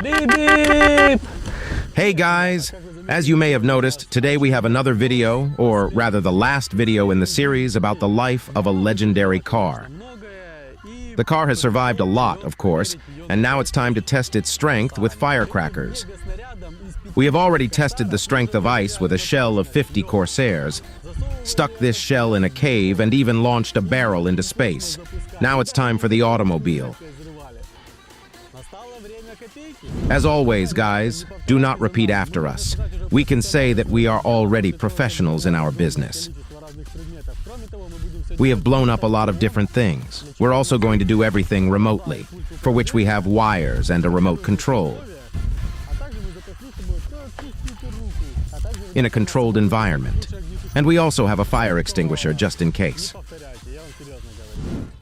Beep beep! Hey guys! As you may have noticed, today we have another video, or rather the last video in the series about the life of a legendary car. The car has survived a lot, of course, and now it's time to test its strength with firecrackers. We have already tested the strength of ice with a shell of 50 Corsairs, stuck this shell in a cave, and even launched a barrel into space. Now it's time for the automobile. As always, guys, do not repeat after us. We can say that we are already professionals in our business. We have blown up a lot of different things. We're also going to do everything remotely, for which we have wires and a remote control. In a controlled environment. And we also have a fire extinguisher just in case.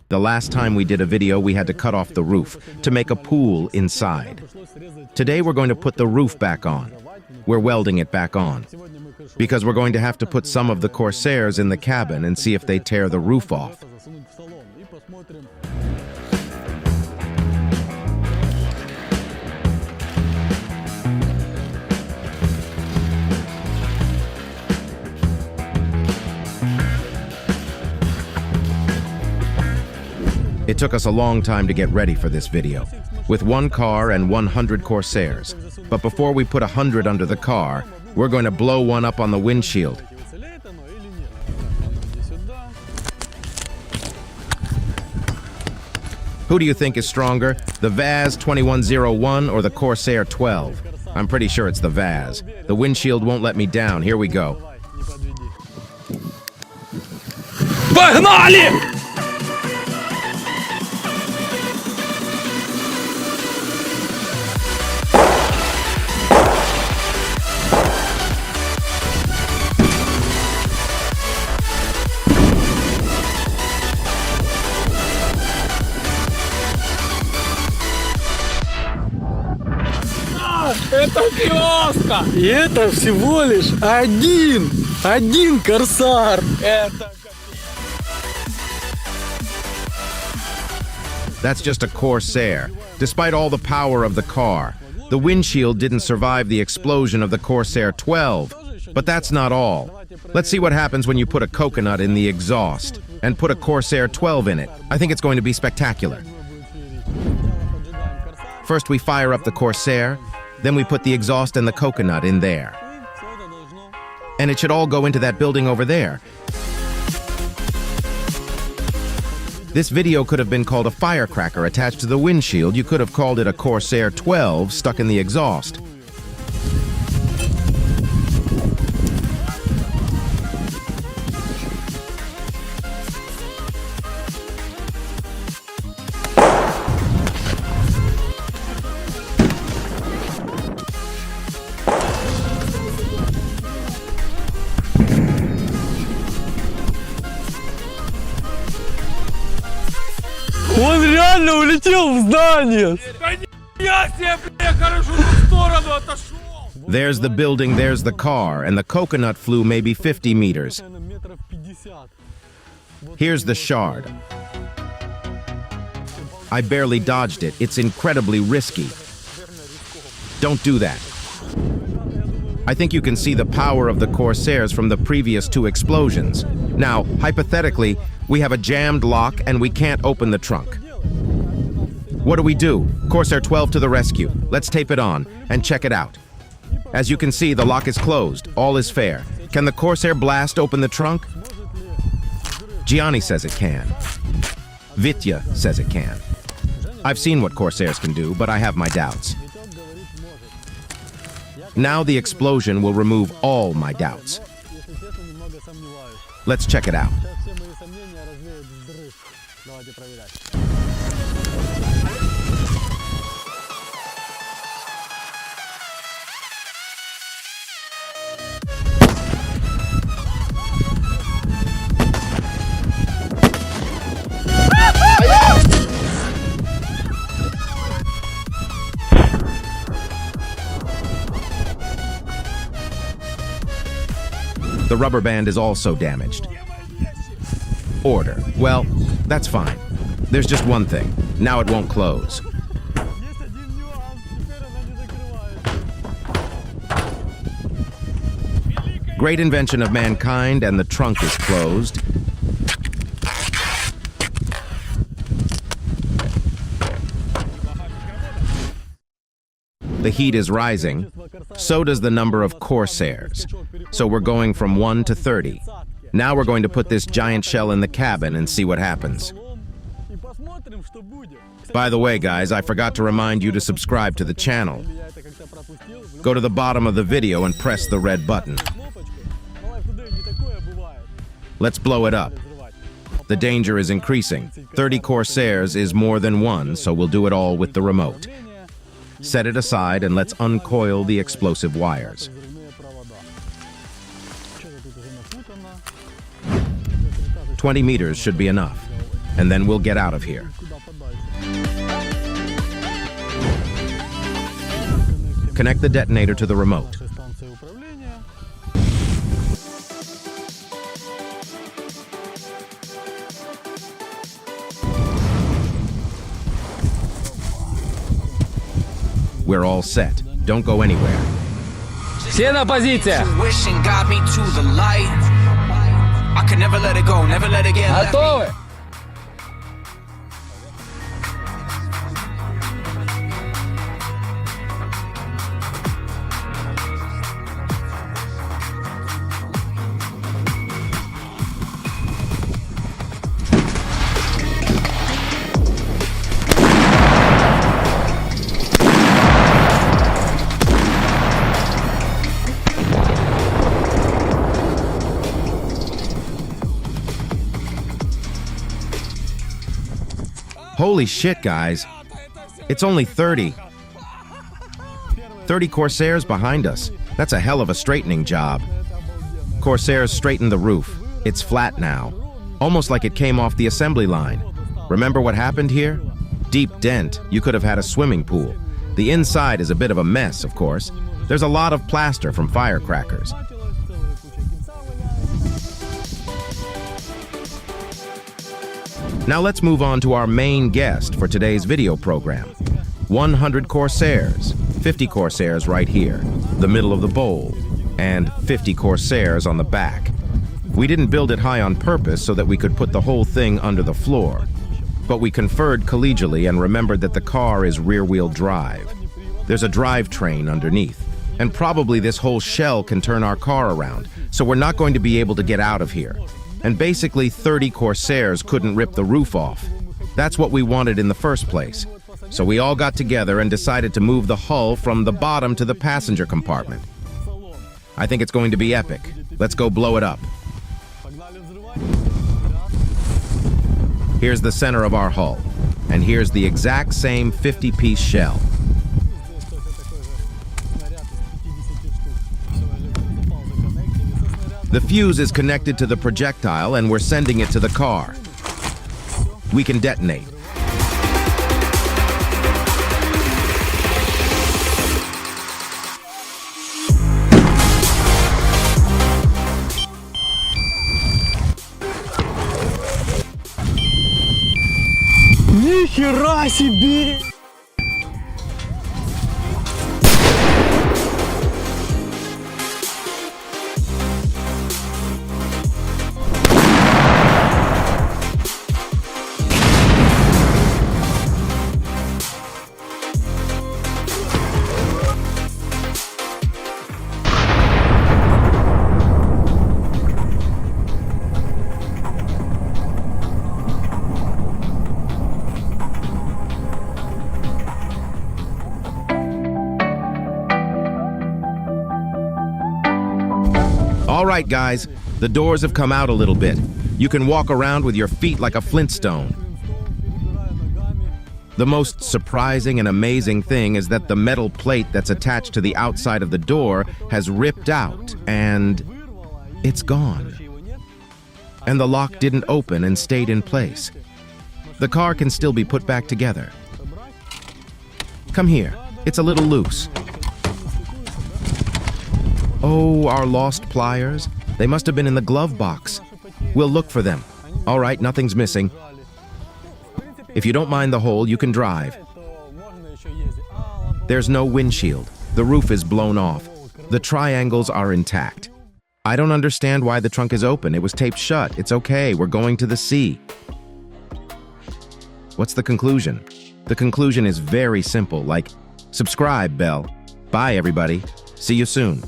The last time we did a video, we had to cut off the roof to make a pool inside. Today we're going to put the roof back on. We're welding it back on. Because we're going to have to put some of the Corsairs in the cabin and see if they tear the roof off. It took us a long time to get ready for this video, with one car and 100 Corsairs. But before we put 100 under the car, we're going to blow one up on the windshield. Who do you think is stronger, the Vaz 2101 or the Corsair 12? I'm pretty sure it's the Vaz. The windshield won't let me down. Here we go. Погнали! Это киоска! И это всего лишь один корсар! Это... That's just a Corsair. Despite all the power of the car, the windshield didn't survive the explosion of the Corsair 12. But that's not all. Let's see what happens when you put a coconut in the exhaust and put a Corsair 12 in it. I think it's going to be spectacular. First we fire up the Corsair, then we put the exhaust and the coconut in there. And it should all go into that building over there. This video could have been called a firecracker attached to the windshield. You could have called it a Corsair 12 stuck in the exhaust. Он реально улетел в здание! Я себе, бля, хорошо в сторону отошел! There's the building, there's the car, and the coconut flew maybe 50 meters. Here's the shard. I barely dodged it. It's incredibly risky. Don't do that. I think you can see the power of the Corsairs from the previous two explosions. Now, hypothetically, we have a jammed lock and we can't open the trunk. What do? Corsair 12 to the rescue. Let's tape it on and check it out. As you can see, the lock is closed. All is fair. Can the Corsair blast open the trunk? Gianni says it can. Vitya says it can. I've seen what Corsairs can do, but I have my doubts. Now the explosion will remove all my doubts. Let's check it out. The rubber band is also damaged. Order. Well, that's fine. There's just one thing. Now it won't close. Great invention of mankind, and the trunk is closed. The heat is rising. So does the number of Corsairs. So we're going from 1 to 30. Now we're going to put this giant shell in the cabin and see what happens. By the way, guys, I forgot to remind you to subscribe to the channel. Go to the bottom of the video and press the red button. Let's blow it up. The danger is increasing. 30 Corsairs is more than one, so we'll do it all with the remote. Set it aside and let's uncoil the explosive wires. "20 meters should be enough, and then we'll get out of here." Connect the detonator to the remote. We're all set. Don't go anywhere. Все на позициях. Готовы? Holy shit, guys. It's only 30. 30 Corsairs behind us. That's a hell of a straightening job. Corsairs straighten the roof. It's flat now, almost like it came off the assembly line. Remember what happened here? Deep dent. You could have had a swimming pool. The inside is a bit of a mess, of course. There's a lot of plaster from firecrackers. Now let's move on to our main guest for today's video program. 100 Corsairs, 50 Corsairs right here, the middle of the bowl, and 50 Corsairs on the back. We didn't build it high on purpose so that we could put the whole thing under the floor. But we conferred collegially and remembered that the car is rear-wheel drive. There's a drivetrain underneath, and probably this whole shell can turn our car around, so we're not going to be able to get out of here. And basically 30 Corsairs couldn't rip the roof off. That's what we wanted in the first place. So we all got together and decided to move the hull from the bottom to the passenger compartment. I think it's going to be epic. Let's go blow it up. Here's the center of our hull, and here's the exact same 50-piece shell. The fuse is connected to the projectile, and we're sending it to the car. We can detonate. Нихера себе! All right, guys, the doors have come out a little bit. You can walk around with your feet like a Flintstone. The most surprising and amazing thing is that the metal plate that's attached to the outside of the door has ripped out, and it's gone. And the lock didn't open and stayed in place. The car can still be put back together. Come here. It's a little loose. Oh, our lost pliers. They must have been in the glove box. We'll look for them. All right, nothing's missing. If you don't mind the hole, you can drive. There's no windshield. The roof is blown off. The triangles are intact. I don't understand why the trunk is open. It was taped shut. It's okay. We're going to the sea. What's the conclusion? The conclusion is very simple, like, subscribe, Bell. Bye, everybody. See you soon.